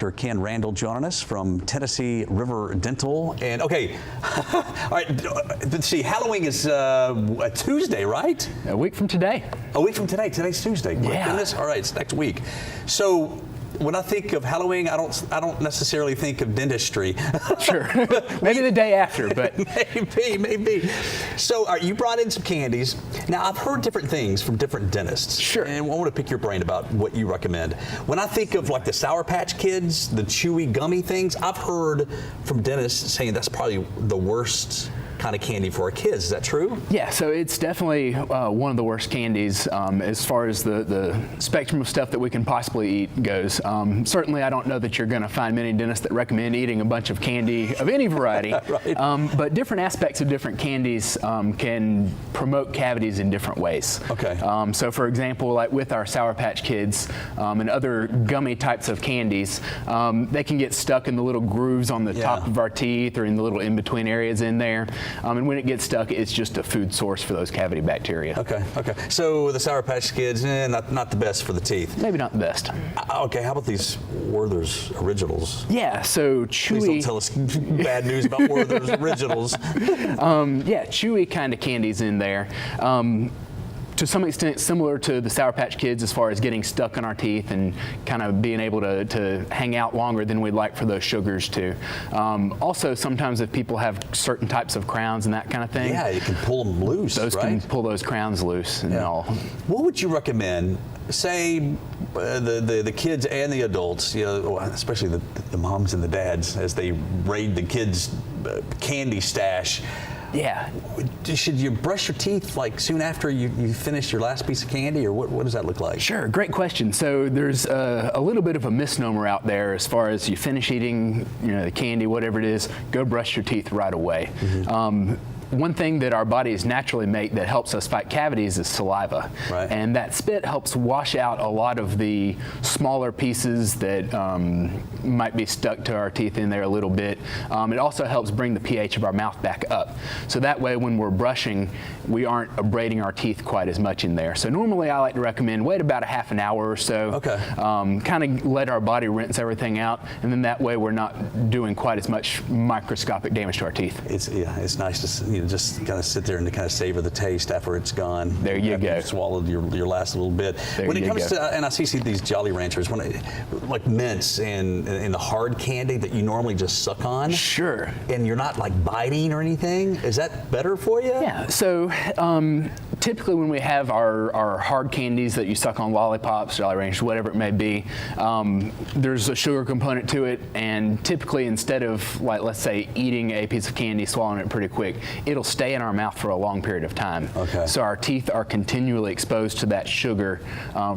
Dr. Ken Randall joining us from Tennessee River Dental. And okay, all right, let's see, Halloween is a Tuesday, right? A week from today. A week from today. Today's Tuesday. My goodness. All right, it's next week. So when I think of Halloween, I don't necessarily think of dentistry. Sure. Maybe the day after, but maybe. So you brought in some candies. Now I've heard different things from different dentists. Sure. And I want to pick your brain about what you recommend. When I think of like the Sour Patch Kids, the chewy gummy things, I've heard from dentists saying that's probably the worst kind of candy for our kids. Is that true? Yeah, so it's definitely one of the worst candies as far as the spectrum of stuff that we can possibly eat goes. Certainly I don't know that you're going to find many dentists that recommend eating a bunch of candy of any variety, right. But different aspects of different candies can promote cavities in different ways. Okay. So for example, like with our Sour Patch Kids and other gummy types of candies, they can get stuck in the little grooves on the top of our teeth or in the little in-between areas in there. And when it gets stuck, it's just a food source for those cavity bacteria. Okay. So the Sour Patch Kids, not the best for the teeth. Maybe not the best. Okay, how about these Werther's Originals? Yeah, so chewy. Please don't tell us bad news about Werther's Originals. Yeah, chewy kind of candies in there. To some extent similar to the Sour Patch Kids as far as getting stuck in our teeth and kind of being able to hang out longer than we'd like for those sugars to. Also, sometimes if people have certain types of crowns and that kind of thing. Yeah, you can pull them loose, those right? can pull those crowns loose and all. What would you recommend, say, the kids and the adults, especially the moms and the dads, as they raid the kids' candy stash? Yeah. Should you brush your teeth like soon after you finish your last piece of candy, or what does that look like? Sure, great question. So there's a little bit of a misnomer out there as far as you finish eating, the candy, whatever it is, go brush your teeth right away. Mm-hmm. One thing that our bodies naturally make that helps us fight cavities is saliva. Right. And that spit helps wash out a lot of the smaller pieces that might be stuck to our teeth in there a little bit. It also helps bring the pH of our mouth back up. So that way when we're brushing, we aren't abrading our teeth quite as much in there. So normally I like to recommend wait about a half an hour or so. Okay. Kind of let our body rinse everything out, and then that way we're not doing quite as much microscopic damage to our teeth. It's nice to just kind of sit there and to kind of savor the taste after it's gone. There you go. You've swallowed your last little bit. When it comes to, and I see these Jolly Ranchers, like mints and the hard candy that you normally just suck on. Sure. And you're not like biting or anything. Is that better for you? Yeah. So typically when we have our hard candies that you suck on, lollipops, Jolly Ranchers, whatever it may be, there's a sugar component to it, and typically instead of, like, let's say eating a piece of candy, swallowing it pretty quick, it'll stay in our mouth for a long period of time. Okay. So our teeth are continually exposed to that sugar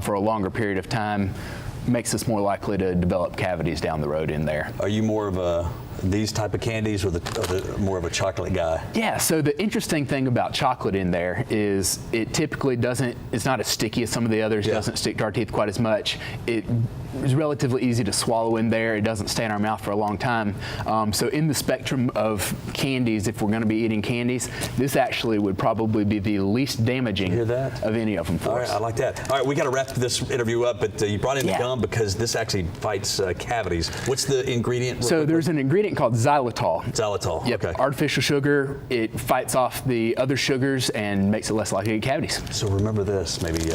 for a longer period of time, makes us more likely to develop cavities down the road in there. Are you more of these type of candies or the more of a chocolate guy? Yeah, so the interesting thing about chocolate in there is it typically it's not as sticky as some of the others, doesn't stick to our teeth quite as much. It is relatively easy to swallow in there. It doesn't stay in our mouth for a long time. So in the spectrum of candies, if we're going to be eating candies, this actually would probably be the least damaging of any of them for us. All right, I like that. All right, we got to wrap this interview up, but you brought in the gum because this actually fights cavities. What's the ingredient? So there's an ingredient called xylitol. Xylitol, yep. Okay. Artificial sugar. It fights off the other sugars and makes it less likely to get cavities. So remember this maybe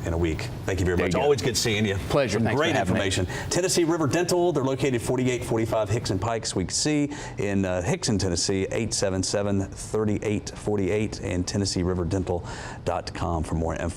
in a week. Thank you very much. Always good seeing you. Pleasure. Thanks Great for having information. me. Tennessee River Dental. They're located 4845 Hixson Pike, Suite C in Hixson, Tennessee, 877-3848, and TennesseeRiverDental.com for more info.